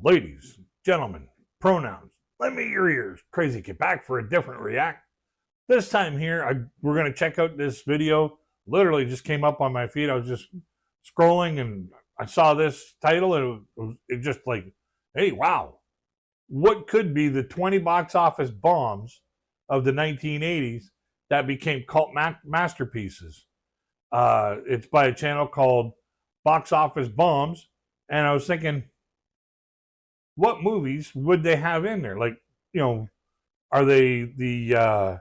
Ladies, gentlemen, pronouns, lend me your ears. Crazy, get back for a different react. This time here, we're going to check out this video. Literally just came up on my feed. I was just scrolling and I saw this title and it just like, hey, wow. What could be the 20 box office bombs of the 1980s that became cult masterpieces? It's by a channel called Box Office Bombs. And I was thinking, what movies would they have in there? Like, are they the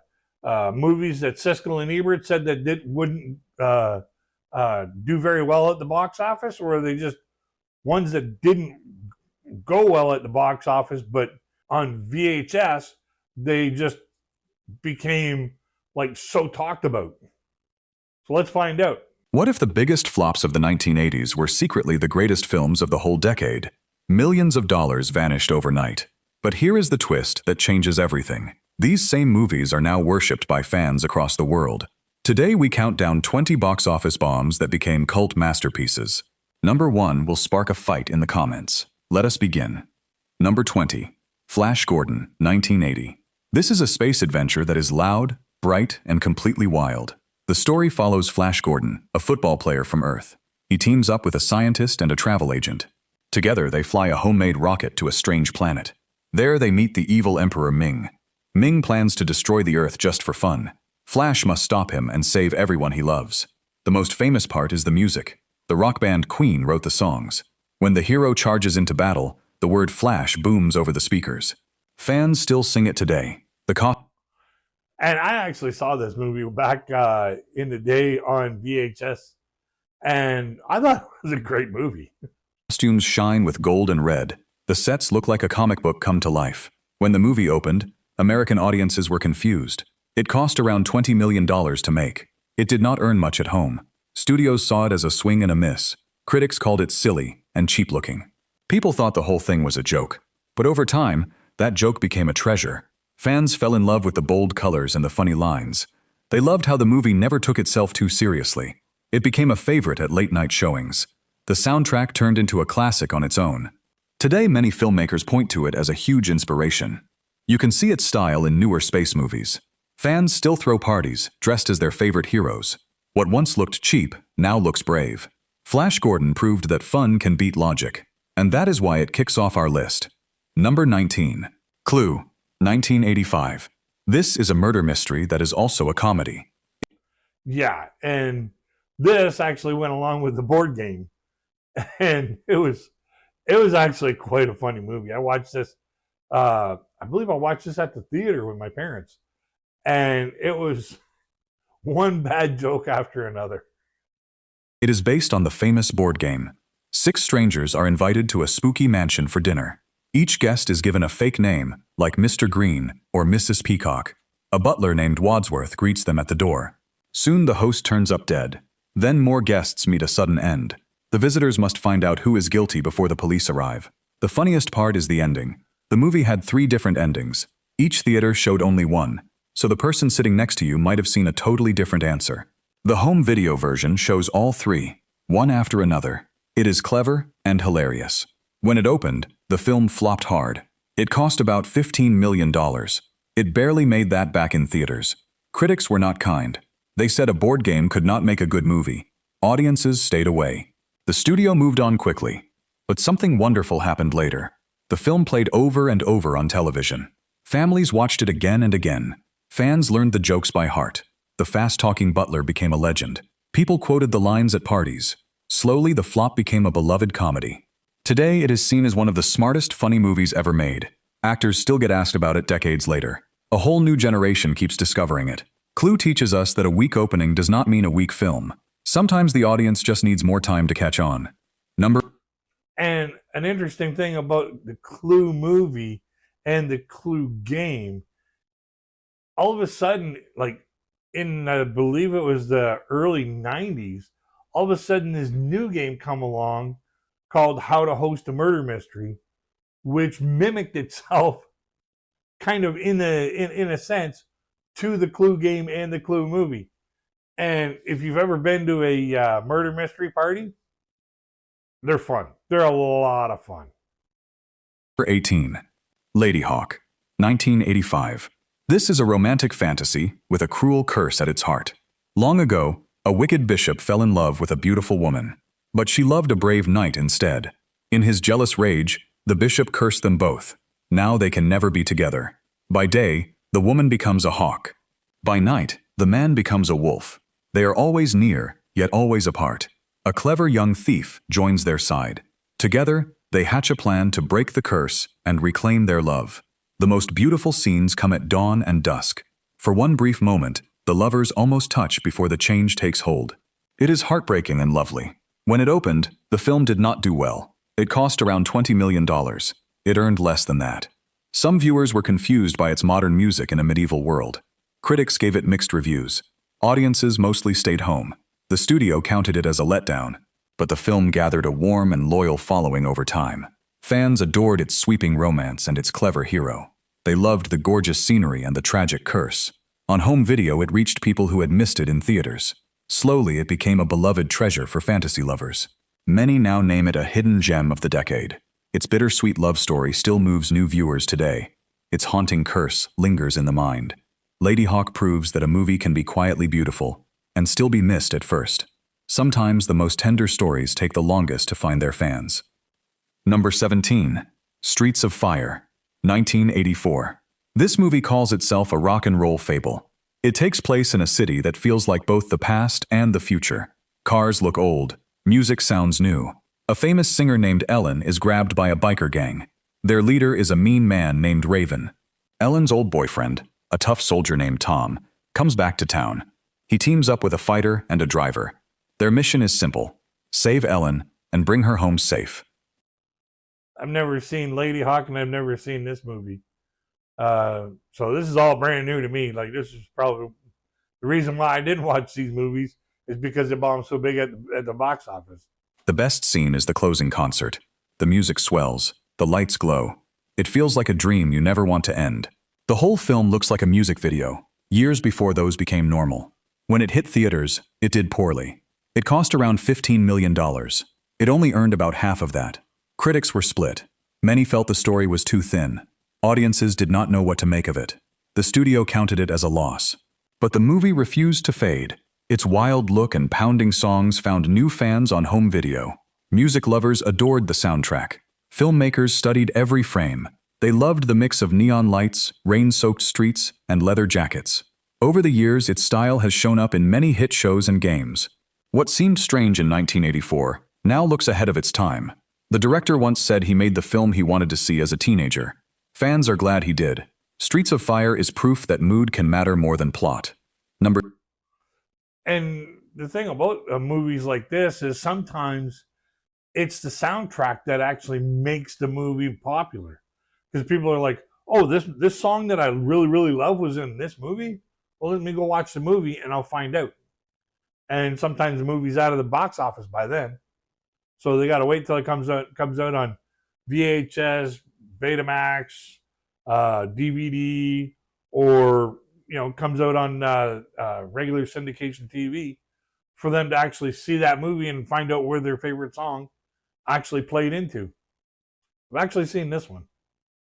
movies that Siskel and Ebert said that wouldn't do very well at the box office, or are they just ones that didn't go well at the box office, but on VHS they just became like so talked about? So let's find out. What if the biggest flops of the 1980s were secretly the greatest films of the whole decade? Millions of dollars vanished overnight. But here is the twist that changes everything. These same movies are now worshipped by fans across the world. Today we count down 20 box office bombs that became cult masterpieces. Number 1 will spark a fight in the comments. Let us begin. Number 20. Flash Gordon, 1980. This is a space adventure that is loud, bright, and completely wild. The story follows Flash Gordon, a football player from Earth. He teams up with a scientist and a travel agent. Together, they fly a homemade rocket to a strange planet. There, they meet the evil Emperor Ming. Ming plans to destroy the Earth just for fun. Flash must stop him and save everyone he loves. The most famous part is the music. The rock band Queen wrote the songs. When the hero charges into battle, the word Flash booms over the speakers. Fans still sing it today. And I actually saw this movie back in the day on VHS, and I thought it was a great movie. Costumes shine with gold and red. The sets look like a comic book come to life. When the movie opened, American audiences were confused. It cost around $20 million to make. It did not earn much at home. Studios saw it as a swing and a miss. Critics called it silly and cheap-looking. People thought the whole thing was a joke. But over time, that joke became a treasure. Fans fell in love with the bold colors and the funny lines. They loved how the movie never took itself too seriously. It became a favorite at late-night showings. The soundtrack turned into a classic on its own. Today, many filmmakers point to it as a huge inspiration. You can see its style in newer space movies. Fans still throw parties, dressed as their favorite heroes. What once looked cheap, now looks brave. Flash Gordon proved that fun can beat logic. And that is why it kicks off our list. Number 19. Clue, 1985. This is a murder mystery that is also a comedy. Yeah, and this actually went along with the board game. And it was actually quite a funny movie. I watched this, I believe I watched this at the theater with my parents. And it was one bad joke after another. It is based on the famous board game. 6 strangers are invited to a spooky mansion for dinner. Each guest is given a fake name, like Mr. Green or Mrs. Peacock. A butler named Wadsworth greets them at the door. Soon the host turns up dead. Then more guests meet a sudden end. The visitors must find out who is guilty before the police arrive. The funniest part is the ending. The movie had 3 different endings. Each theater showed only one, so the person sitting next to you might have seen a totally different answer. The home video version shows all 3, one after another. It is clever and hilarious. When it opened, the film flopped hard. It cost about $15 million. It barely made that back in theaters. Critics were not kind. They said a board game could not make a good movie. Audiences stayed away. The studio moved on quickly. But something wonderful happened later. The film played over and over on television. Families watched it again and again. Fans learned the jokes by heart. The fast-talking butler became a legend. People quoted the lines at parties. Slowly, the flop became a beloved comedy. Today, it is seen as one of the smartest, funny movies ever made. Actors still get asked about it decades later. A whole new generation keeps discovering it. Clue teaches us that a weak opening does not mean a weak film. Sometimes the audience just needs more time to catch on. And an interesting thing about the Clue movie and the Clue game, all of a sudden, like in, I believe it was the early 90s, all of a sudden this new game come along called How to Host a Murder Mystery, which mimicked itself kind of in a sense to the Clue game and the Clue movie. And if you've ever been to a murder mystery party, they're fun. They're a lot of fun. Number 18. Lady Hawk, 1985. This is a romantic fantasy with a cruel curse at its heart. Long ago, a wicked bishop fell in love with a beautiful woman, but she loved a brave knight instead. In his jealous rage, the bishop cursed them both. Now they can never be together. By day, the woman becomes a hawk. By night, the man becomes a wolf. They are always near, yet always apart. A clever young thief joins their side. Together, they hatch a plan to break the curse and reclaim their love. The most beautiful scenes come at dawn and dusk. For one brief moment, the lovers almost touch before the change takes hold. It is heartbreaking and lovely. When it opened, the film did not do well. It cost around $20 million. It earned less than that. Some viewers were confused by its modern music in a medieval world. Critics gave it mixed reviews. Audiences mostly stayed home. The studio counted it as a letdown, but the film gathered a warm and loyal following over time. Fans adored its sweeping romance and its clever hero. They loved the gorgeous scenery and the tragic curse. On home video, it reached people who had missed it in theaters. Slowly, it became a beloved treasure for fantasy lovers. Many now name it a hidden gem of the decade. Its bittersweet love story still moves new viewers today. Its haunting curse lingers in the mind. Lady Hawk proves that a movie can be quietly beautiful and still be missed at first. Sometimes the most tender stories take the longest to find their fans. Number 17. Streets of Fire, 1984. This movie calls itself a rock and roll fable. It takes place in a city that feels like both the past and the future. Cars look old, music sounds new. A famous singer named Ellen is grabbed by a biker gang. Their leader is a mean man named Raven. Ellen's old boyfriend, a tough soldier named Tom, comes back to town. He teams up with a fighter and a driver. Their mission is simple: save Ellen and bring her home safe. I've never seen Lady Hawk, and I've never seen this movie. So this is all brand new to me. Like, this is probably the reason why I didn't watch these movies, is because they bombed so big at the box office. The best scene is the closing concert. The music swells, the lights glow. It feels like a dream you never want to end. The whole film looks like a music video, years before those became normal. When it hit theaters, it did poorly. It cost around $15 million. It only earned about half of that. Critics were split. Many felt the story was too thin. Audiences did not know what to make of it. The studio counted it as a loss. But the movie refused to fade. Its wild look and pounding songs found new fans on home video. Music lovers adored the soundtrack. Filmmakers studied every frame. They loved the mix of neon lights, rain-soaked streets, and leather jackets. Over the years, its style has shown up in many hit shows and games. What seemed strange in 1984 now looks ahead of its time. The director once said he made the film he wanted to see as a teenager. Fans are glad he did. Streets of Fire is proof that mood can matter more than plot. And the thing about movies like this is sometimes it's the soundtrack that actually makes the movie popular. Because people are like, oh, this song that I really, really love was in this movie? Well, let me go watch the movie and I'll find out. And sometimes the movie's out of the box office by then. So they got to wait till it comes out on VHS, Betamax, DVD, or comes out on regular syndication TV for them to actually see that movie and find out where their favorite song actually played into. I've actually seen this one.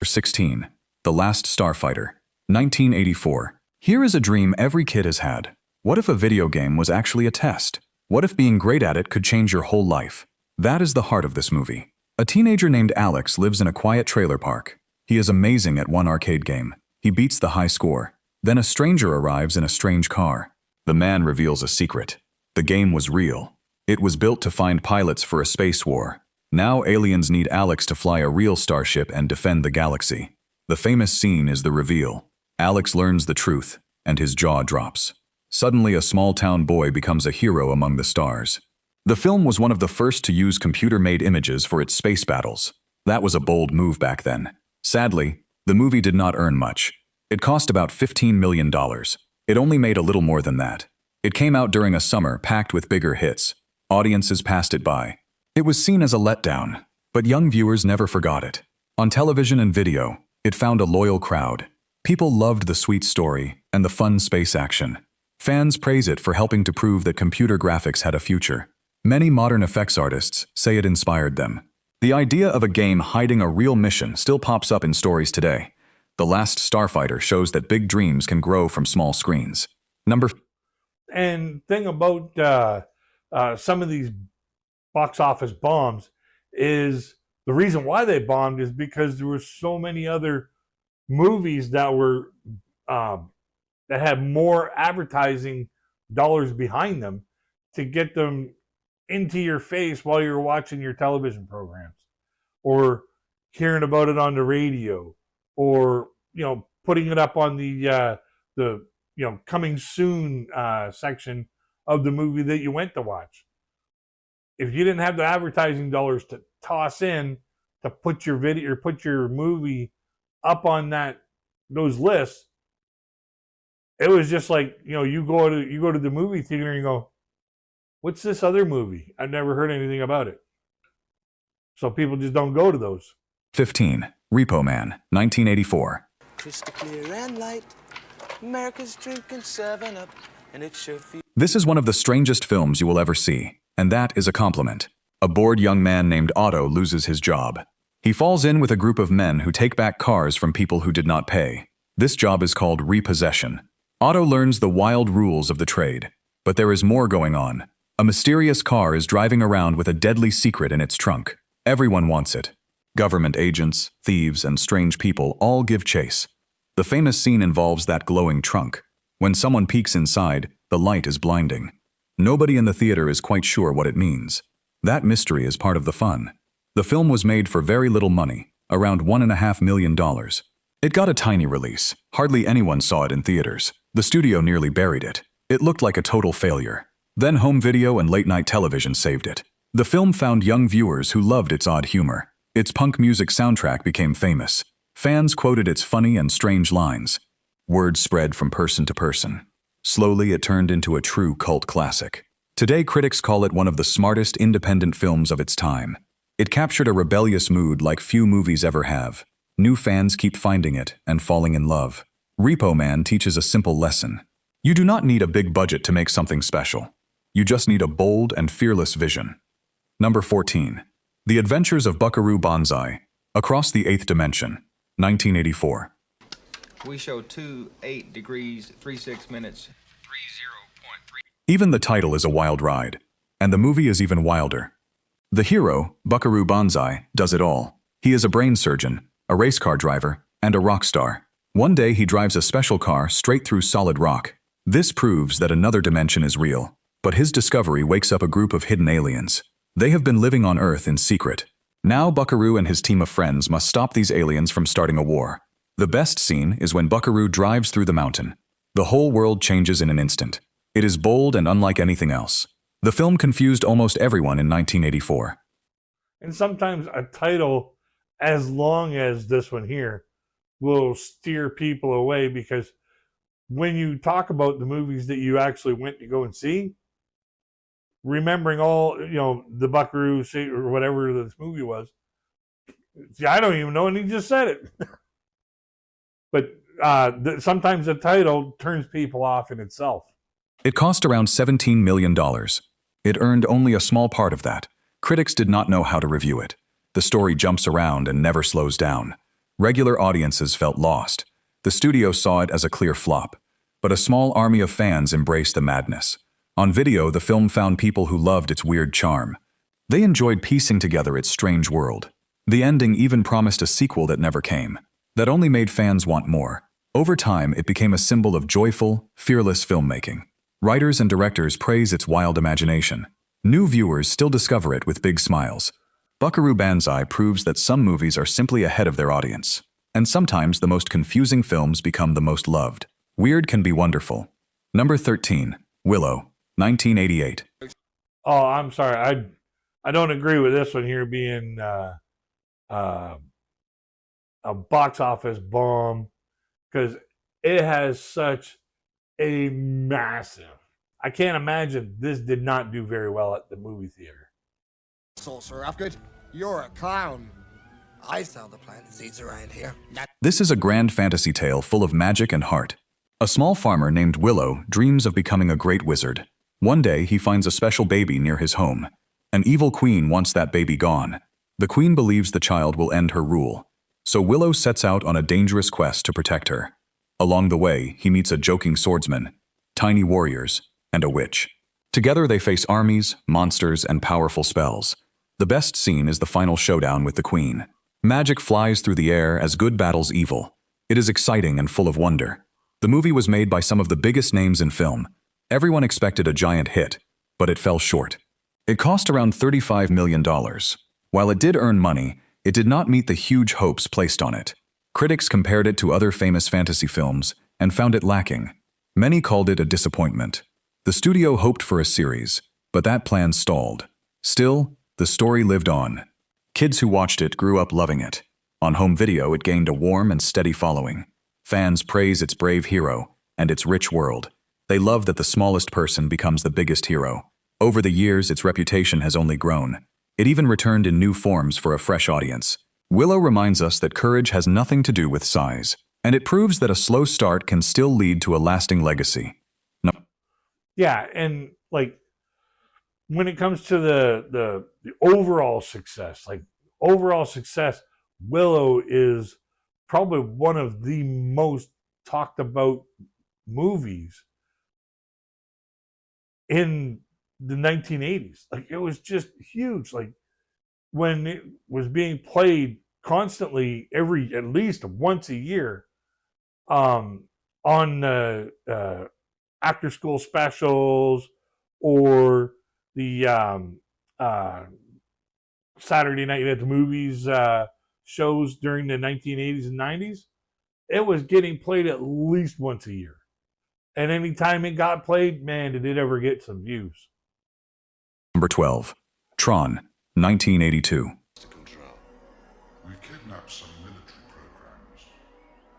16. The Last Starfighter, 1984. Here is a dream every kid has had. What if a video game was actually a test? What if being great at it could change your whole life? That is the heart of this movie. A teenager named Alex lives in a quiet trailer park. He is amazing at one arcade game. He beats the high score. Then a stranger arrives in a strange car. The man reveals a secret. The game was real. It was built to find pilots for a space war. Now aliens need Alex to fly a real starship and defend the galaxy. The famous scene is the reveal. Alex learns the truth, and his jaw drops. Suddenly, a small-town boy becomes a hero among the stars. The film was one of the first to use computer-made images for its space battles. That was a bold move back then. Sadly, the movie did not earn much. It cost about $15 million. It only made a little more than that. It came out during a summer packed with bigger hits. Audiences passed it by. It was seen as a letdown, but young viewers never forgot it. On television and video, it found a loyal crowd. People loved the sweet story and the fun space action. Fans praise it for helping to prove that computer graphics had a future. Many modern effects artists say it inspired them. The idea of a game hiding a real mission still pops up in stories today. The Last Starfighter shows that big dreams can grow from small screens. And thing about some of these box office bombs is the reason why they bombed is because there were so many other movies that were that had more advertising dollars behind them to get them into your face while you're watching your television programs or hearing about it on the radio or putting it up on the coming soon section of the movie that you went to watch. If you didn't have the advertising dollars to toss in to put your video or put your movie up on those lists, it was just like, you go to the movie theater and you go, what's this other movie? I've never heard anything about it. So people just don't go to those. 15. Repo Man, 1984. Crystal clear and light. America's drinking 7-Up, and it sure feels. This is one of the strangest films you will ever see, and that is a compliment. A bored young man named Otto loses his job. He falls in with a group of men who take back cars from people who did not pay. This job is called repossession. Otto learns the wild rules of the trade. But there is more going on. A mysterious car is driving around with a deadly secret in its trunk. Everyone wants it. Government agents, thieves, and strange people all give chase. The famous scene involves that glowing trunk. When someone peeks inside, the light is blinding. Nobody in the theater is quite sure what it means. That mystery is part of the fun. The film was made for very little money, around $1.5 million. It got a tiny release. Hardly anyone saw it in theaters. The studio nearly buried it. It looked like a total failure. Then home video and late-night television saved it. The film found young viewers who loved its odd humor. Its punk music soundtrack became famous. Fans quoted its funny and strange lines. Word spread from person to person. Slowly, it turned into a true cult classic. Today, critics call it one of the smartest independent films of its time. It captured a rebellious mood like few movies ever have. New fans keep finding it and falling in love. Repo Man teaches a simple lesson. You do not need a big budget to make something special. You just need a bold and fearless vision. Number 14. The Adventures of Buckaroo Banzai, Across the Eighth Dimension, 1984. We show 2:8 degrees 36 minutes 30.3. Even the title is a wild ride, and the movie is even wilder. The hero, Buckaroo Banzai, does it all. He is a brain surgeon, a race car driver, and a rock star. One day he drives a special car straight through solid rock. This proves that another dimension is real. But his discovery wakes up a group of hidden aliens. They have been living on Earth in secret. Now Buckaroo and his team of friends must stop these aliens from starting a war. The best scene is when Buckaroo drives through the mountain. The whole world changes in an instant. It is bold and unlike anything else. The film confused almost everyone in 1984. And sometimes a title as long as this one here will steer people away, because when you talk about the movies that you actually went to go and see, remembering all, the Buckaroo or whatever this movie was. See, I don't even know, and he just said it. But sometimes the title turns people off in itself. It cost around $17 million. It earned only a small part of that. Critics did not know how to review it. The story jumps around and never slows down. Regular audiences felt lost. The studio saw it as a clear flop. But a small army of fans embraced the madness. On video, the film found people who loved its weird charm. They enjoyed piecing together its strange world. The ending even promised a sequel that never came. That only made fans want more. Over time, it became a symbol of joyful, fearless filmmaking. Writers and directors praise its wild imagination. New viewers still discover it with big smiles. Buckaroo Banzai proves that some movies are simply ahead of their audience. And sometimes the most confusing films become the most loved. Weird can be wonderful. Number 13. Willow, 1988. Oh, I'm sorry. I don't agree with this one here being a box office bomb, because it has such a massive. I can't imagine this did not do very well at the movie theater. So, Sir Afgood, you're a clown. I sell the planted seeds around here. This is a grand fantasy tale full of magic and heart. A small farmer named Willow dreams of becoming a great wizard. One day, he finds a special baby near his home. An evil queen wants that baby gone. The queen believes the child will end her rule, so Willow sets out on a dangerous quest to protect her. Along the way, he meets a joking swordsman, tiny warriors, and a witch. Together they face armies, monsters, and powerful spells. The best scene is the final showdown with the queen. Magic flies through the air as good battles evil. It is exciting and full of wonder. The movie was made by some of the biggest names in film. Everyone expected a giant hit, but it fell short. It cost around $35 million. While it did earn money, it did not meet the huge hopes placed on it. Critics compared it to other famous fantasy films and found it lacking. Many called it a disappointment. The studio hoped for a series, but that plan stalled. Still, the story lived on. Kids who watched it grew up loving it. On home video, it gained a warm and steady following. Fans praise its brave hero and its rich world. They love that the smallest person becomes the biggest hero. Over the years, its reputation has only grown. It even returned in new forms for a fresh audience. Willow reminds us that courage has nothing to do with size, and it proves that a slow start can still lead to a lasting legacy. Yeah, and like when it comes to the overall success, Willow is probably one of the most talked about movies in the 1980s. Like, it was just huge. Like, when it was being played constantly at least once a year, on after school specials or the Saturday night at the movies shows during the 1980s and 90s, it was getting played at least once a year. And anytime it got played, man, did it ever get some views. Number 12. Tron, 1982. We've kidnapped some military programs.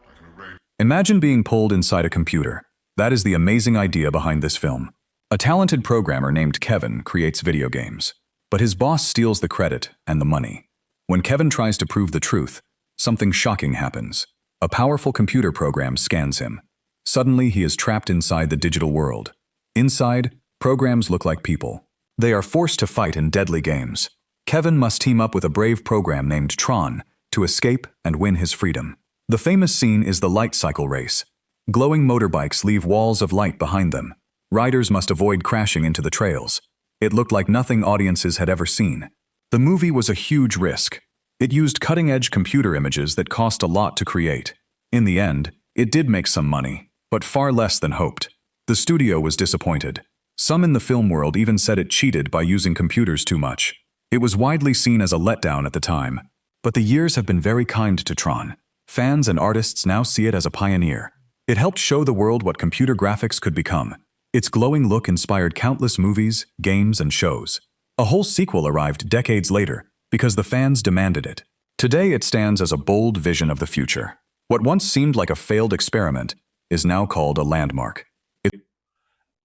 I can arrange. Imagine being pulled inside a computer. That is the amazing idea behind this film. A talented programmer named Kevin creates video games, but his boss steals the credit and the money. When Kevin tries to prove the truth, something shocking happens. A powerful computer program scans him. Suddenly, he is trapped inside the digital world. Inside, programs look like people. They are forced to fight in deadly games. Kevin must team up with a brave program named Tron to escape and win his freedom. The famous scene is the light cycle race. Glowing motorbikes leave walls of light behind them. Riders must avoid crashing into the trails. It looked like nothing audiences had ever seen. The movie was a huge risk. It used cutting-edge computer images that cost a lot to create. In the end, it did make some money, but far less than hoped. The studio was disappointed. Some in the film world even said it cheated by using computers too much. It was widely seen as a letdown at the time. But the years have been very kind to Tron. Fans and artists now see it as a pioneer. It helped show the world what computer graphics could become. Its glowing look inspired countless movies, games, and shows. A whole sequel arrived decades later because the fans demanded it. Today it stands as a bold vision of the future. What once seemed like a failed experiment is now called a landmark.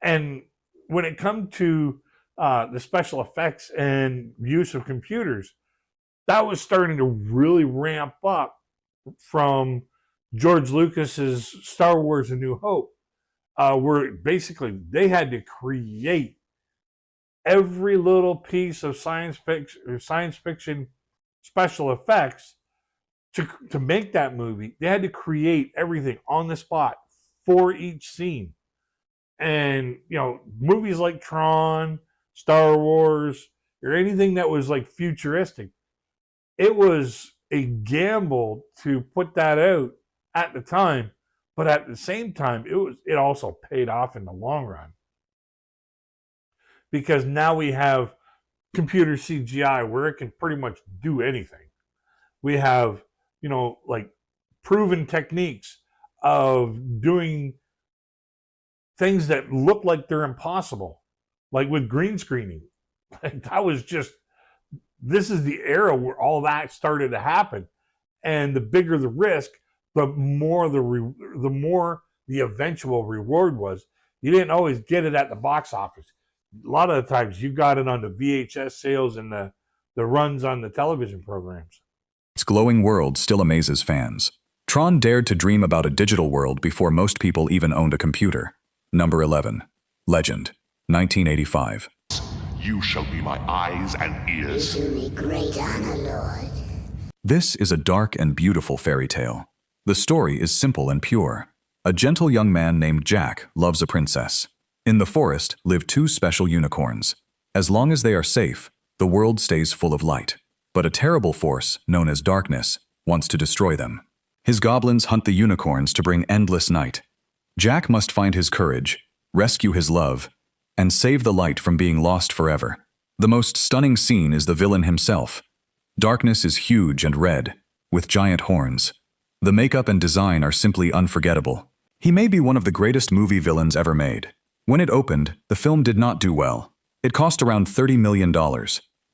And when it comes to the special effects and use of computers, that was starting to really ramp up from George Lucas's Star Wars: A New Hope, where basically they had to create every little piece of science fiction special effects to make that movie. They had to create everything on the spot for each scene. And, you know, movies like Tron, Star Wars, or anything that was like futuristic, it was a gamble to put that out at the time, but at the same time, it also paid off in the long run. Because now we have computer CGI where it can pretty much do anything. We have, you know, like proven techniques of doing things that look like they're impossible, like with green screening. Like, that was just, this is the era where all that started to happen. And the bigger the risk, the more the eventual reward was. You didn't always get it at the box office. A lot of the times you got it on the VHS sales and the runs on the television programs. Its glowing world still amazes fans. Tron dared to dream about a digital world before most people even owned a computer. Number 11. Legend, 1985. You shall be my eyes and ears. Do me great honor, Lord. This is a dark and beautiful fairy tale. The story is simple and pure. A gentle young man named Jack loves a princess. In the forest live two special unicorns. As long as they are safe, the world stays full of light. But a terrible force, known as darkness, wants to destroy them. His goblins hunt the unicorns to bring endless night. Jack must find his courage, rescue his love, and save the light from being lost forever. The most stunning scene is the villain himself. Darkness is huge and red, with giant horns. The makeup and design are simply unforgettable. He may be one of the greatest movie villains ever made. When it opened, the film did not do well. It cost around $30 million.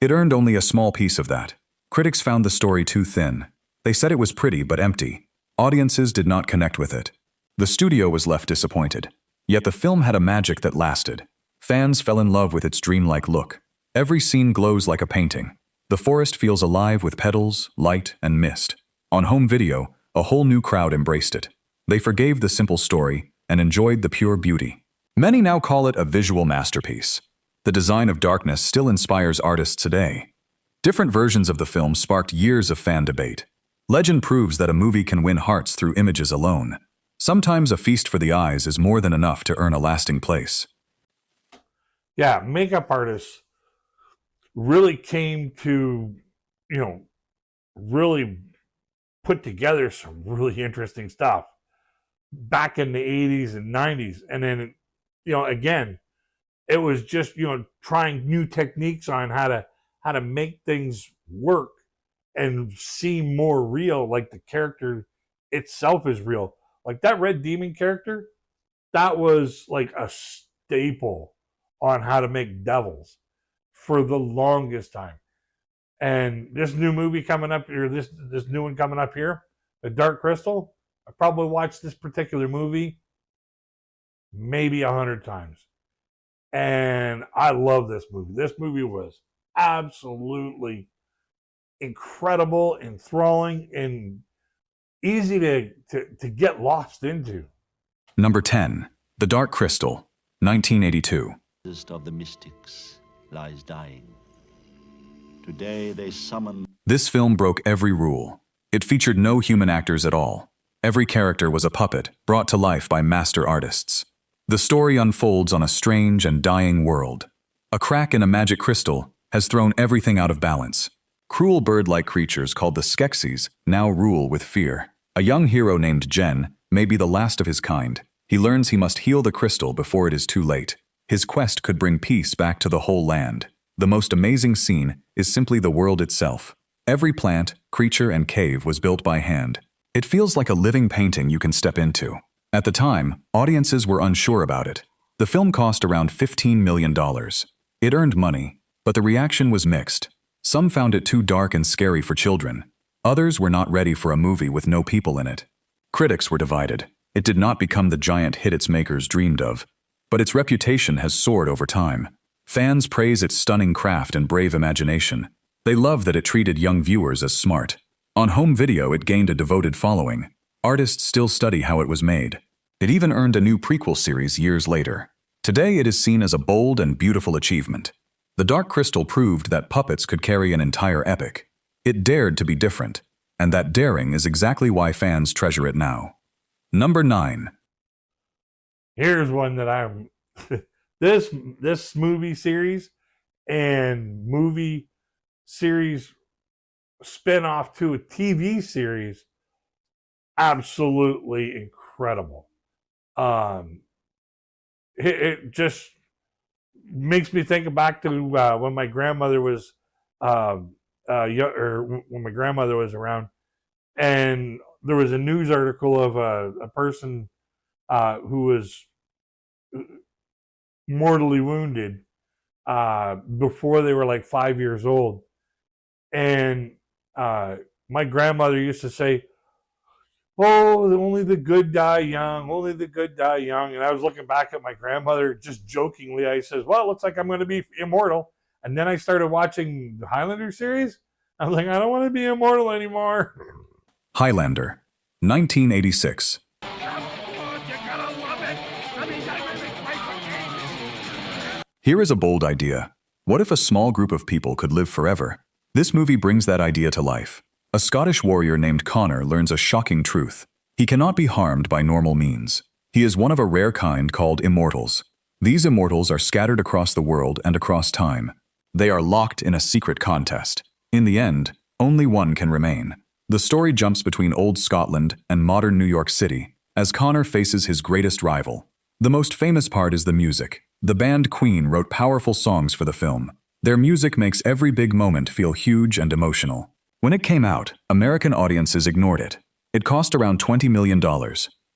It earned only a small piece of that. Critics found the story too thin. They said it was pretty but empty. Audiences did not connect with it. The studio was left disappointed. Yet the film had a magic that lasted. Fans fell in love with its dreamlike look. Every scene glows like a painting. The forest feels alive with petals, light, and mist. On home video, a whole new crowd embraced it. They forgave the simple story and enjoyed the pure beauty. Many now call it a visual masterpiece. The design of darkness still inspires artists today. Different versions of the film sparked years of fan debate. Legend proves that a movie can win hearts through images alone. Sometimes a feast for the eyes is more than enough to earn a lasting place. Yeah, makeup artists really came to, really put together some really interesting stuff back in the 80s and 90s. And then, again, it was just, trying new techniques on how to make things work and seem more real, like the character itself is real. Like that Red Demon character, that was like a staple on how to make devils for the longest time. And this new movie coming up here, this new one coming up here, The Dark Crystal, I probably watched this particular movie maybe 100 times. And I love this movie. This movie was absolutely incredible, enthralling, and easy to get lost into. Number 10. The Dark Crystal, 1982. Of the mystics lies dying. Today they summon. This film broke every rule. It featured no human actors at all. Every character was a puppet, brought to life by master artists. The story unfolds on a strange and dying world. A crack in a magic crystal has thrown everything out of balance. Cruel bird-like creatures called the Skeksis now rule with fear. A young hero named Jen may be the last of his kind. He learns he must heal the crystal before it is too late. His quest could bring peace back to the whole land. The most amazing scene is simply the world itself. Every plant, creature, and cave was built by hand. It feels like a living painting you can step into. At the time, audiences were unsure about it. The film cost around $15 million. It earned money, but the reaction was mixed. Some found it too dark and scary for children. Others were not ready for a movie with no people in it. Critics were divided. It did not become the giant hit its makers dreamed of, but its reputation has soared over time. Fans praise its stunning craft and brave imagination. They love that it treated young viewers as smart. On home video, it gained a devoted following. Artists still study how it was made. It even earned a new prequel series years later. Today, it is seen as a bold and beautiful achievement. The Dark Crystal proved that puppets could carry an entire epic. It dared to be different, and that daring is exactly why fans treasure it now. Number 9. Here's one that I'm this movie series and movie series spin-off to a TV series, absolutely incredible. It just makes me think back to when my grandmother was when my grandmother was around, and there was a news article of a person who was mortally wounded before they were like 5 years old. And my grandmother used to say, "Oh, only the good die young, only the good die young." And I was looking back at my grandmother just jokingly. I says, "Well, it looks like I'm going to be immortal." And then I started watching the Highlander series. I was like, I don't want to be immortal anymore. Highlander, 1986. Here is a bold idea. What if a small group of people could live forever? This movie brings that idea to life. A Scottish warrior named Connor learns a shocking truth. He cannot be harmed by normal means. He is one of a rare kind called immortals. These immortals are scattered across the world and across time. They are locked in a secret contest. In the end, only one can remain. The story jumps between old Scotland and modern New York City, as Connor faces his greatest rival. The most famous part is the music. The band Queen wrote powerful songs for the film. Their music makes every big moment feel huge and emotional. When it came out, American audiences ignored it. It cost around $20 million.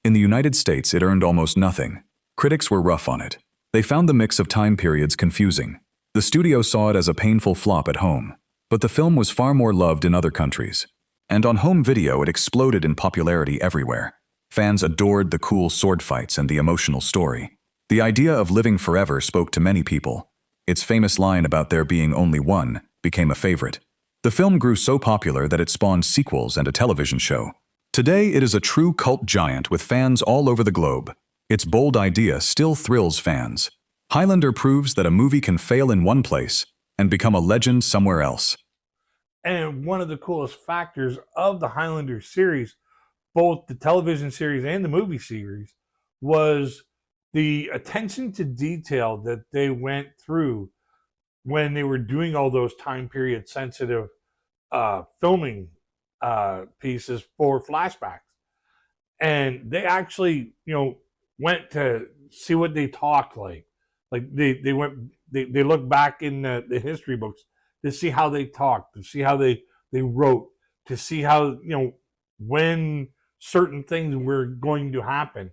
In the United States, it earned almost nothing. Critics were rough on it. They found the mix of time periods confusing. The studio saw it as a painful flop at home. But the film was far more loved in other countries. And on home video, it exploded in popularity everywhere. Fans adored the cool sword fights and the emotional story. The idea of living forever spoke to many people. Its famous line about there being only one became a favorite. The film grew so popular that it spawned sequels and a television show. Today, it is a true cult giant with fans all over the globe. Its bold idea still thrills fans. Highlander proves that a movie can fail in one place and become a legend somewhere else. And one of the coolest factors of the Highlander series, both the television series and the movie series, was the attention to detail that they went through when they were doing all those time period sensitive filming pieces for flashbacks. And they actually, went to see what they talked like. Like they looked back in the history books to see how they talked, to see how they wrote, to see how, when certain things were going to happen,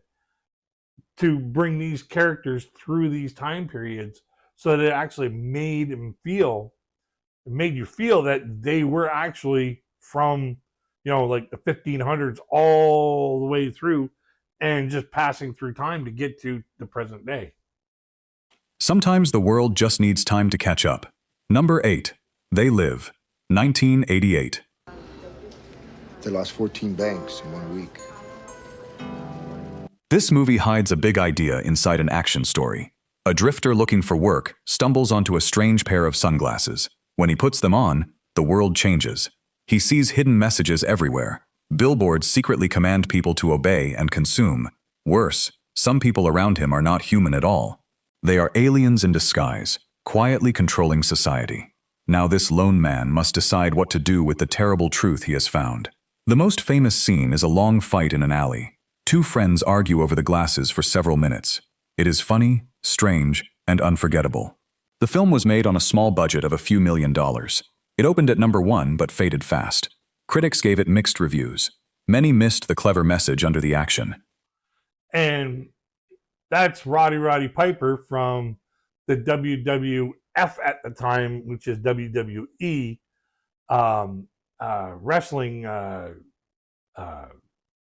to bring these characters through these time periods so that it actually made you feel that they were actually from, like the 1500s all the way through and just passing through time to get to the present day. Sometimes the world just needs time to catch up. Number 8. They Live, 1988. They lost 14 banks in 1 week. This movie hides a big idea inside an action story. A drifter looking for work stumbles onto a strange pair of sunglasses. When he puts them on, the world changes. He sees hidden messages everywhere. Billboards secretly command people to obey and consume. Worse, some people around him are not human at all. They are aliens in disguise, quietly controlling society. Now this lone man must decide what to do with the terrible truth he has found. The most famous scene is a long fight in an alley. Two friends argue over the glasses for several minutes. It is funny, strange, and unforgettable. The film was made on a small budget of a few $1 million. It opened at number 1 but faded fast. Critics gave it mixed reviews. Many missed the clever message under the action. And that's Roddy Piper from the WWF at the time, which is WWE, wrestling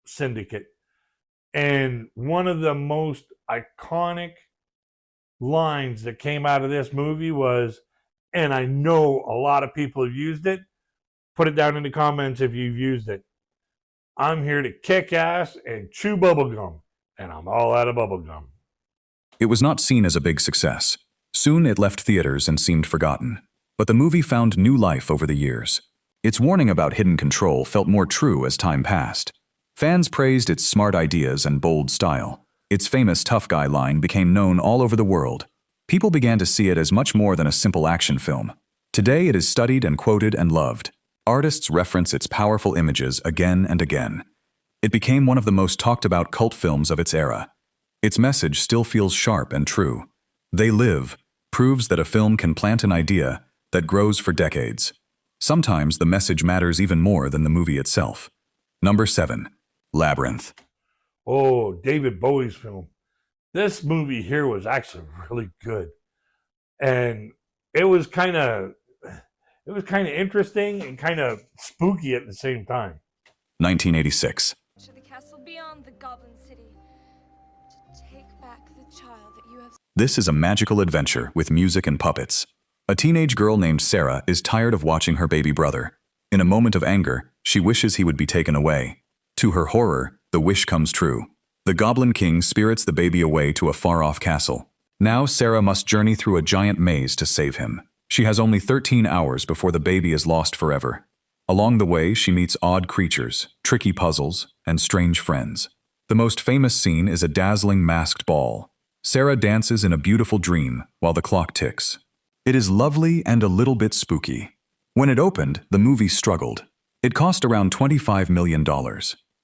syndicate. And one of the most iconic lines that came out of this movie was, and I know a lot of people have used it, put it down in the comments if you've used it. I'm here to kick ass and chew bubblegum, and I'm all out of bubblegum. It was not seen as a big success. Soon it left theaters and seemed forgotten. But the movie found new life over the years. Its warning about hidden control felt more true as time passed. Fans praised its smart ideas and bold style. Its famous tough guy line became known all over the world. People began to see it as much more than a simple action film. Today it is studied and quoted and loved. Artists reference its powerful images again and again. It became one of the most talked about cult films of its era. Its message still feels sharp and true. They Live proves that a film can plant an idea that grows for decades. Sometimes the message matters even more than the movie itself. Number 7. Labyrinth. Oh, David Bowie's film. This movie here was actually really good. And it was kind of interesting and kind of spooky at the same time. 1986. To the castle beyond the Goblin City to take back the child that you have. This is a magical adventure with music and puppets. A teenage girl named Sarah is tired of watching her baby brother. In a moment of anger, she wishes he would be taken away. To her horror, the wish comes true. The Goblin King spirits the baby away to a far-off castle. Now Sarah must journey through a giant maze to save him. She has only 13 hours before the baby is lost forever. Along the way, she meets odd creatures, tricky puzzles, and strange friends. The most famous scene is a dazzling masked ball. Sarah dances in a beautiful dream while the clock ticks. It is lovely and a little bit spooky. When it opened, the movie struggled. It cost around $25 million.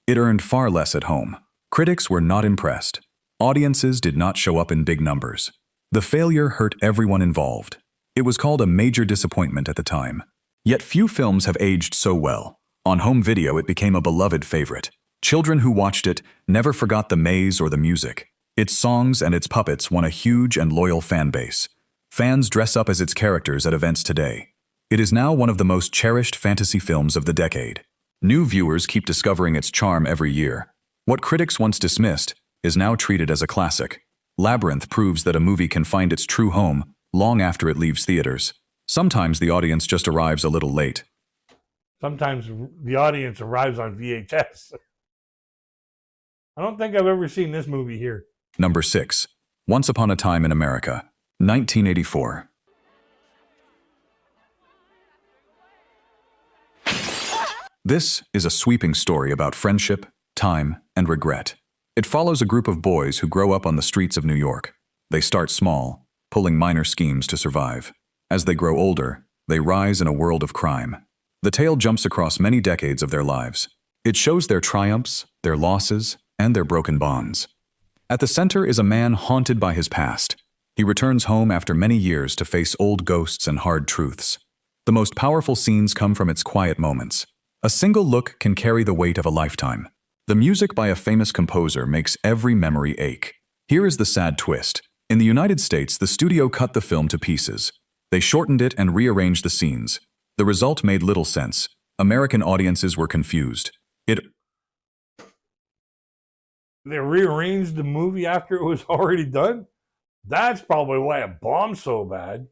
It earned far less at home. Critics were not impressed. Audiences did not show up in big numbers. The failure hurt everyone involved. It was called a major disappointment at the time. Yet few films have aged so well. On home video, it became a beloved favorite. Children who watched it never forgot the maze or the music. Its songs and its puppets won a huge and loyal fan base. Fans dress up as its characters at events today. It is now one of the most cherished fantasy films of the decade. New viewers keep discovering its charm every year. What critics once dismissed is now treated as a classic. Labyrinth proves that a movie can find its true home long after it leaves theaters. Sometimes the audience just arrives a little late. Sometimes the audience arrives on VHS. I don't think I've ever seen this movie here. Number 6. Once Upon a Time in America, 1984. This is a sweeping story about friendship, time, and regret. It follows a group of boys who grow up on the streets of New York. They start small, pulling minor schemes to survive. As they grow older, they rise in a world of crime. The tale jumps across many decades of their lives. It shows their triumphs, their losses, and their broken bonds. At the center is a man haunted by his past. He returns home after many years to face old ghosts and hard truths. The most powerful scenes come from its quiet moments. A single look can carry the weight of a lifetime. The music by a famous composer makes every memory ache. Here is the sad twist. In the United States, the studio cut the film to pieces. They shortened it and rearranged the scenes. The result made little sense. American audiences were confused. They rearranged the movie after it was already done? That's probably why it bombed so bad.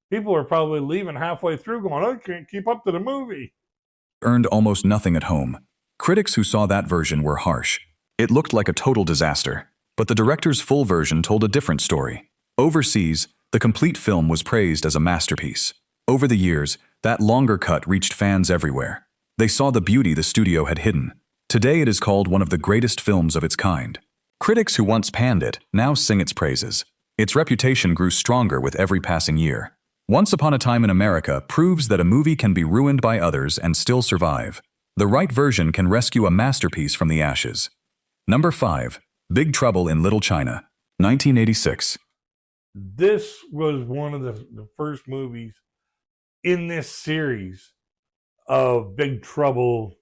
People are probably leaving halfway through going, I can't keep up to the movie. Earned almost nothing at home. Critics who saw that version were harsh. It looked like a total disaster. But the director's full version told a different story. Overseas, the complete film was praised as a masterpiece. Over the years, that longer cut reached fans everywhere. They saw the beauty the studio had hidden. Today it is called one of the greatest films of its kind. Critics who once panned it now sing its praises. Its reputation grew stronger with every passing year. Once Upon a Time in America proves that a movie can be ruined by others and still survive. The right version can rescue a masterpiece from the ashes. Number 5. Big Trouble in Little China, 1986. This was one of the first movies in this series of Big Trouble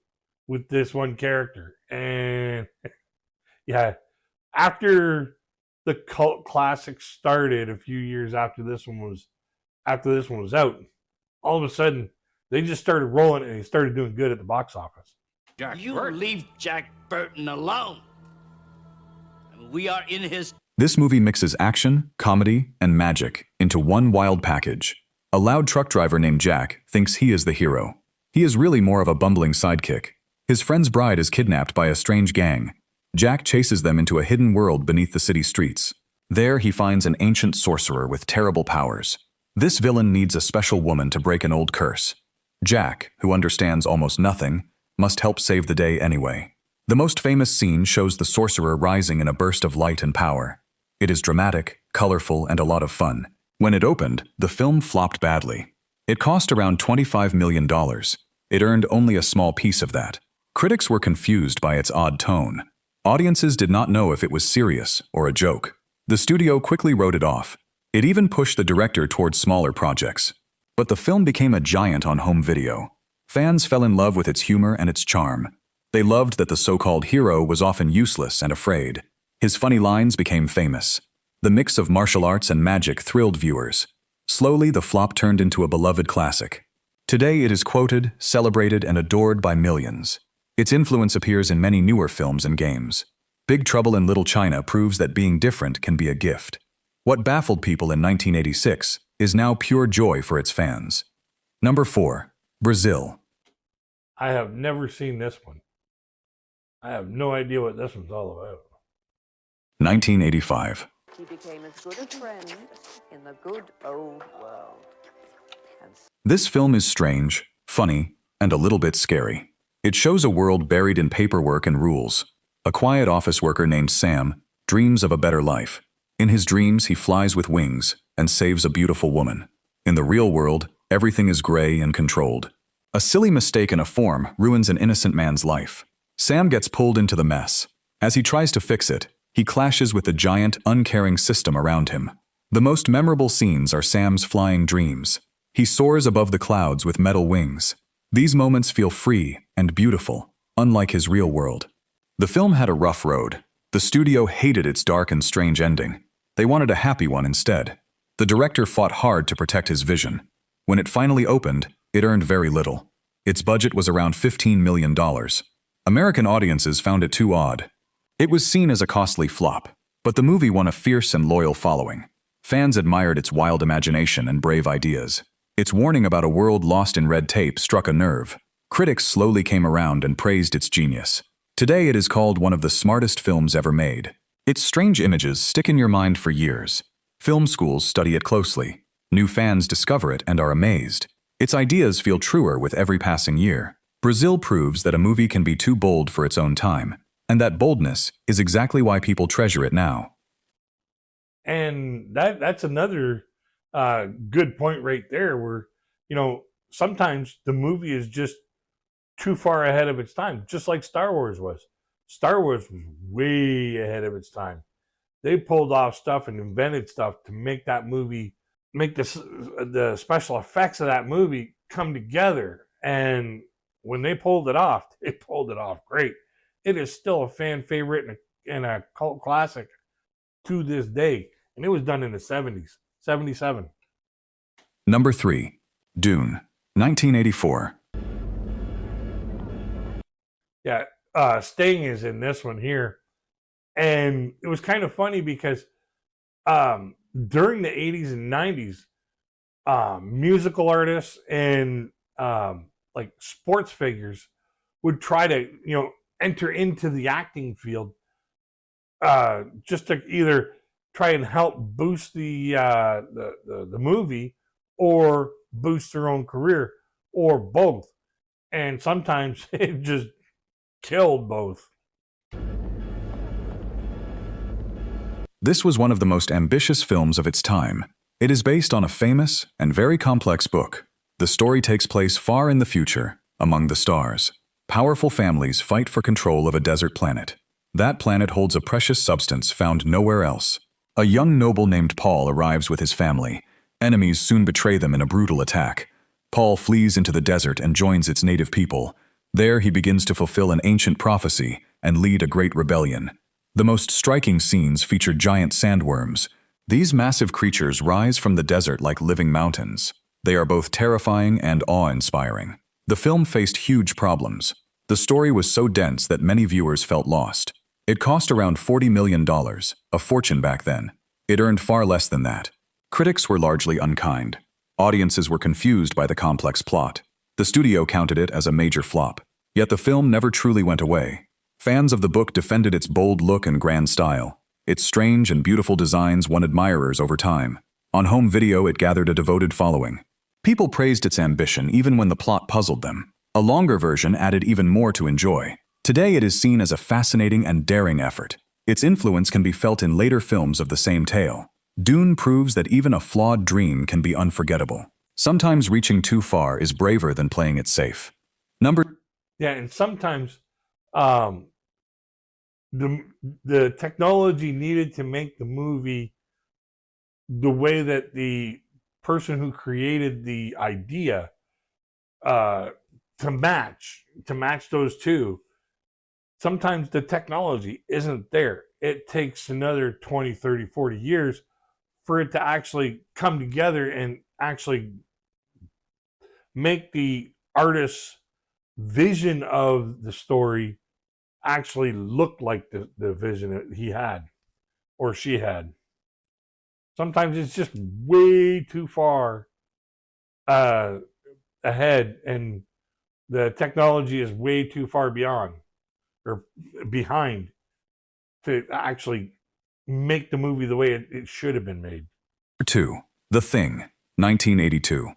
with this one character. And yeah, after the cult classic started a few years after this one was out, all of a sudden they just started rolling and he started doing good at the box office. Leave Jack Burton alone. We are in his... This movie mixes action, comedy, and magic into one wild package. A loud truck driver named Jack thinks he is the hero. He is really more of a bumbling sidekick. His friend's bride is kidnapped by a strange gang. Jack chases them into a hidden world beneath the city streets. There he finds an ancient sorcerer with terrible powers. This villain needs a special woman to break an old curse. Jack, who understands almost nothing, must help save the day anyway. The most famous scene shows the sorcerer rising in a burst of light and power. It is dramatic, colorful, and a lot of fun. When it opened, the film flopped badly. It cost around $25 million. It earned only a small piece of that. Critics were confused by its odd tone. Audiences did not know if it was serious or a joke. The studio quickly wrote it off. It even pushed the director towards smaller projects. But the film became a giant on home video. Fans fell in love with its humor and its charm. They loved that the so-called hero was often useless and afraid. His funny lines became famous. The mix of martial arts and magic thrilled viewers. Slowly, the flop turned into a beloved classic. Today, it is quoted, celebrated, and adored by millions. Its influence appears in many newer films and games. Big Trouble in Little China proves that being different can be a gift. What baffled people in 1986 is now pure joy for its fans. Number 4. Brazil. I have never seen this one. I have no idea what this one's all about. 1985. he became as good a friend in the good old world. This film is strange, funny, and a little bit scary. It shows a world buried in paperwork and rules. A quiet office worker named Sam dreams of a better life. In his dreams, he flies with wings and saves a beautiful woman. In the real world, everything is gray and controlled. A silly mistake in a form ruins an innocent man's life. Sam gets pulled into the mess. As he tries to fix it, he clashes with the giant, uncaring system around him. The most memorable scenes are Sam's flying dreams. He soars above the clouds with metal wings. These moments feel free and beautiful, unlike his real world. The film had a rough road. The studio hated its dark and strange ending. They wanted a happy one instead. The director fought hard to protect his vision. When it finally opened, it earned very little. Its budget was around $15 million. American audiences found it too odd. It was seen as a costly flop, but the movie won a fierce and loyal following. Fans admired its wild imagination and brave ideas. Its warning about a world lost in red tape struck a nerve. Critics slowly came around and praised its genius. Today it is called one of the smartest films ever made. Its strange images stick in your mind for years. Film schools study it closely. New fans discover it and are amazed. Its ideas feel truer with every passing year. Brazil proves that a movie can be too bold for its own time, and that boldness is exactly why people treasure it now. And that's another good point right there where, sometimes the movie is just too far ahead of its time, just like Star Wars was. Star Wars was way ahead of its time. They pulled off stuff and invented stuff to make that movie, make the special effects of that movie come together. And when they pulled it off great. It is still a fan favorite and a cult classic to this day. And it was done in the 70s, 77. Number 3. Dune, 1984. Yeah, Sting is in this one here. And it was kind of funny because during the 80s and 90s, musical artists and like sports figures would try to, enter into the acting field just to either try and help boost the movie or boost their own career or both. And sometimes it just killed both. This was one of the most ambitious films of its time. It is based on a famous and very complex book. The story takes place far in the future, among the stars. Powerful families fight for control of a desert planet. That planet holds a precious substance found nowhere else. A young noble named Paul arrives with his family. Enemies soon betray them in a brutal attack. Paul flees into the desert and joins its native people. There he begins to fulfill an ancient prophecy and lead a great rebellion. The most striking scenes feature giant sandworms. These massive creatures rise from the desert like living mountains. They are both terrifying and awe-inspiring. The film faced huge problems. The story was so dense that many viewers felt lost. It cost around $40 million, a fortune back then. It earned far less than that. Critics were largely unkind. Audiences were confused by the complex plot. The studio counted it as a major flop. Yet the film never truly went away. Fans of the book defended its bold look and grand style. Its strange and beautiful designs won admirers over time. On home video, it gathered a devoted following. People praised its ambition even when the plot puzzled them. A longer version added even more to enjoy. Today it is seen as a fascinating and daring effort. Its influence can be felt in later films of the same tale. Dune proves that even a flawed dream can be unforgettable. Sometimes reaching too far is braver than playing it safe. Yeah, and sometimes the technology needed to make the movie the way that the person who created the idea to match those two. Sometimes the technology isn't there. It takes another 20, 30, 40 years for it to actually come together and actually make the artist's vision of the story actually look like the vision that he had or she had. Sometimes it's just way too far ahead and the technology is way too far beyond or behind to actually make the movie the way it should have been made. 2. The Thing, 1982.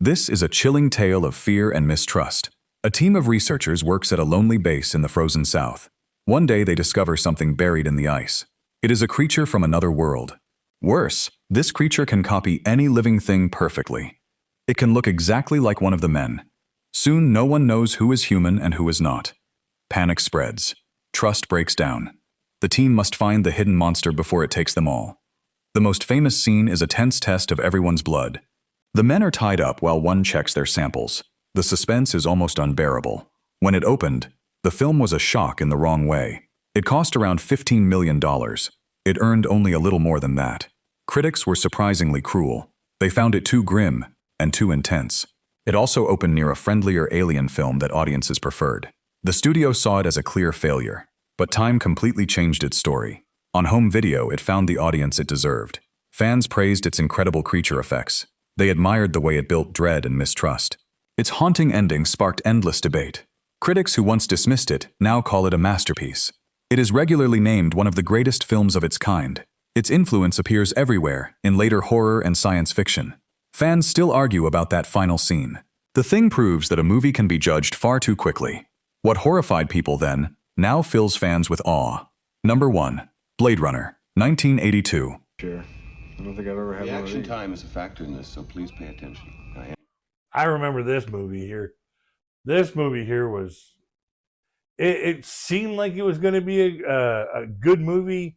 This is a chilling tale of fear and mistrust. A team of researchers works at a lonely base in the frozen south. One day they discover something buried in the ice. It is a creature from another world. Worse, this creature can copy any living thing perfectly. It can look exactly like one of the men. Soon no one knows who is human and who is not. Panic spreads. Trust breaks down. The team must find the hidden monster before it takes them all. The most famous scene is a tense test of everyone's blood. The men are tied up while one checks their samples. The suspense is almost unbearable. When it opened, the film was a shock in the wrong way. It cost around $15 million. It earned only a little more than that. Critics were surprisingly cruel. They found it too grim and too intense. It also opened near a friendlier alien film that audiences preferred. The studio saw it as a clear failure, but time completely changed its story. On home video, it found the audience it deserved. Fans praised its incredible creature effects. They admired the way it built dread and mistrust. Its haunting ending sparked endless debate. Critics who once dismissed it now call it a masterpiece. It is regularly named one of the greatest films of its kind. Its influence appears everywhere, in later horror and science fiction. Fans still argue about that final scene. The Thing proves that a movie can be judged far too quickly. What horrified people then, now fills fans with awe. Number 1. Blade Runner, 1982. Sure. I don't think I've ever had The one of action these. time is a factor in this, so please pay attention. I remember this movie here. This movie here was, it seemed like it was going to be a good movie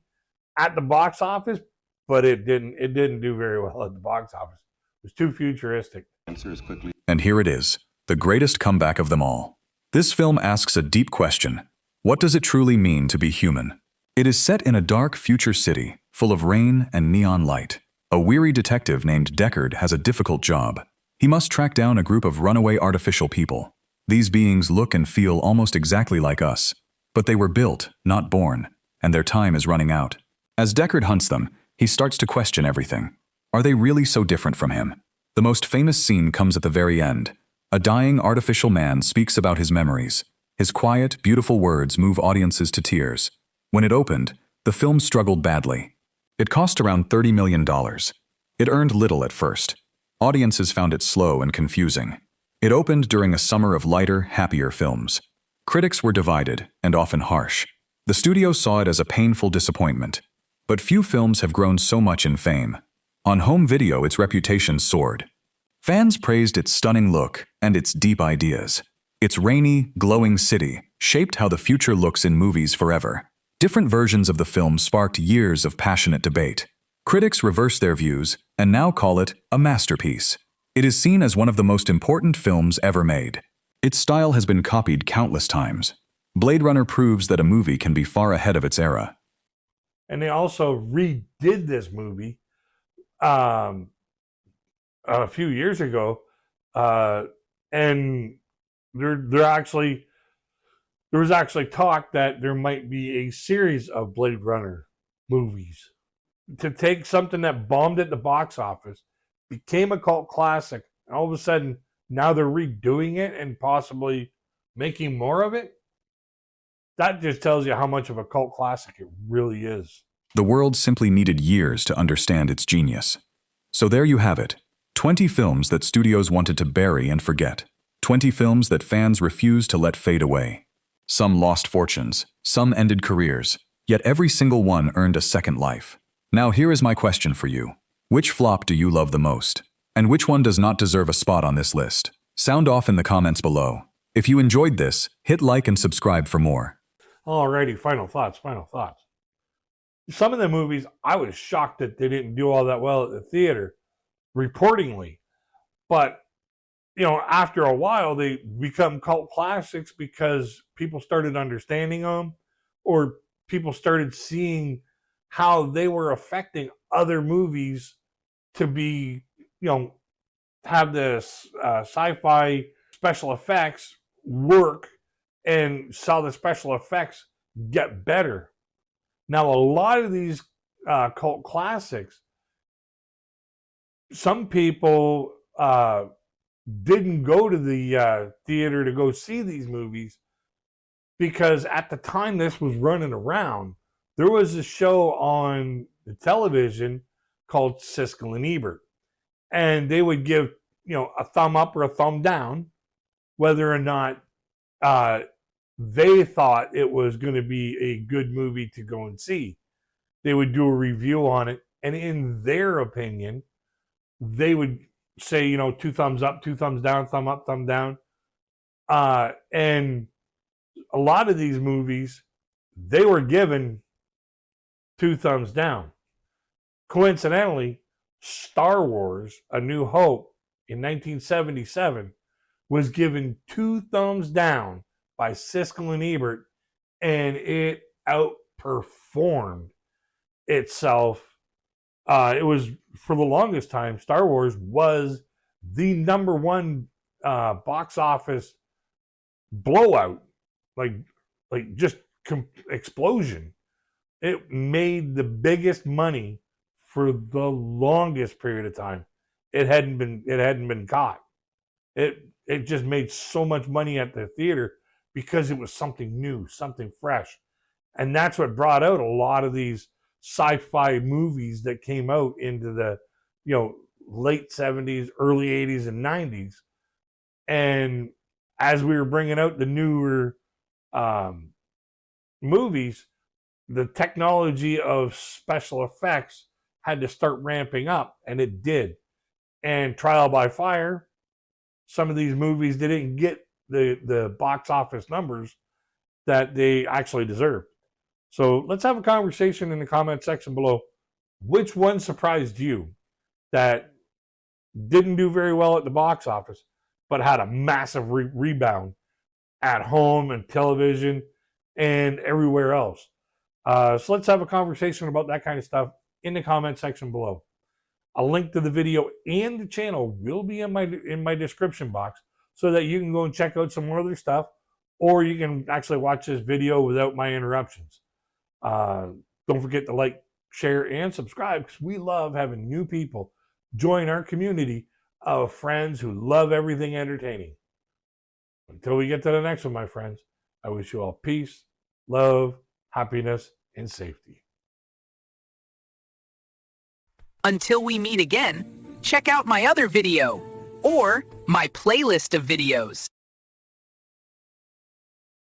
at the box office, but it didn't do very well at the box office. It was too futuristic. Answer as quickly. And here it is, the greatest comeback of them all. This film asks a deep question. What does it truly mean to be human? It is set in a dark future city, full of rain and neon light. A weary detective named Deckard has a difficult job. He must track down a group of runaway artificial people. These beings look and feel almost exactly like us, but they were built, not born, and their time is running out. As Deckard hunts them, he starts to question everything. Are they really so different from him? The most famous scene comes at the very end. A dying artificial man speaks about his memories. His quiet, beautiful words move audiences to tears. When it opened, the film struggled badly. It cost around $30 million. It earned little at first. Audiences found it slow and confusing. It opened during a summer of lighter, happier films. Critics were divided, and often harsh. The studio saw it as a painful disappointment. But few films have grown so much in fame. On home video, its reputation soared. Fans praised its stunning look and its deep ideas. Its rainy, glowing city shaped how the future looks in movies forever. Different versions of the film sparked years of passionate debate. Critics reversed their views and now call it a masterpiece. It is seen as one of the most important films ever made. Its style has been copied countless times. Blade Runner proves that a movie can be far ahead of its era. And they also redid this movie a few years ago, and there was actually talk that there might be a series of Blade Runner movies. To take something that bombed at the box office, became a cult classic, and all of a sudden now they're redoing it and possibly making more of it. That just tells you how much of a cult classic it really is. The world simply needed years to understand its genius. So there you have it. 20 films that studios wanted to bury and forget. 20 films that fans refused to let fade away. Some lost fortunes, some ended careers, yet every single one earned a second life. Now here is my question for you. Which flop do you love the most? And which one does not deserve a spot on this list? Sound off in the comments below. If you enjoyed this, hit like and subscribe for more. Alrighty, final thoughts. Some of the movies, I was shocked that they didn't do all that well at the theater, reportingly. But, after a while, they become cult classics because people started understanding them, or people started seeing how they were affecting other movies to be, have this sci-fi special effects work and saw the special effects get better. Now, a lot of these cult classics, some people didn't go to the theater to go see these movies because at the time this was running around, there was a show on the television called Siskel and Ebert, and they would give, you know, a thumb up or a thumb down whether or not they thought it was going to be a good movie to go and see. They would do a review on it, and in their opinion, they would say, you know, 2 thumbs up, 2 thumbs down, thumb up, thumb down. And a lot of these movies, they were given 2 thumbs down. Coincidentally, Star Wars: A New Hope in 1977 was given 2 thumbs down by Siskel and Ebert, and it outperformed itself. It was, for the longest time, Star Wars was the #1 box office blowout, like just explosion. It made the biggest money for the longest period of time. It hadn't been caught. It just made so much money at the theater because it was something new, something fresh. And that's what brought out a lot of these sci-fi movies that came out into the, you know, late 70s, early 80s and 90s. And as we were bringing out the newer movies, the technology of special effects had to start ramping up, and it did. And Trial by Fire, some of these movies, they didn't get the box office numbers that they actually deserved. So let's have a conversation in the comment section below. Which one surprised you that didn't do very well at the box office, but had a massive rebound at home and television and everywhere else? So let's have a conversation about that kind of stuff in the comment section below. A link to the video and the channel will be in my description box so that you can go and check out some more other stuff, or you can actually watch this video without my interruptions. Don't forget to like, share, and subscribe, because we love having new people join our community of friends who love everything entertaining. Until we get to the next one, my friends, I wish you all peace, love, happiness, and safety. Until we meet again, check out my other video or my playlist of videos.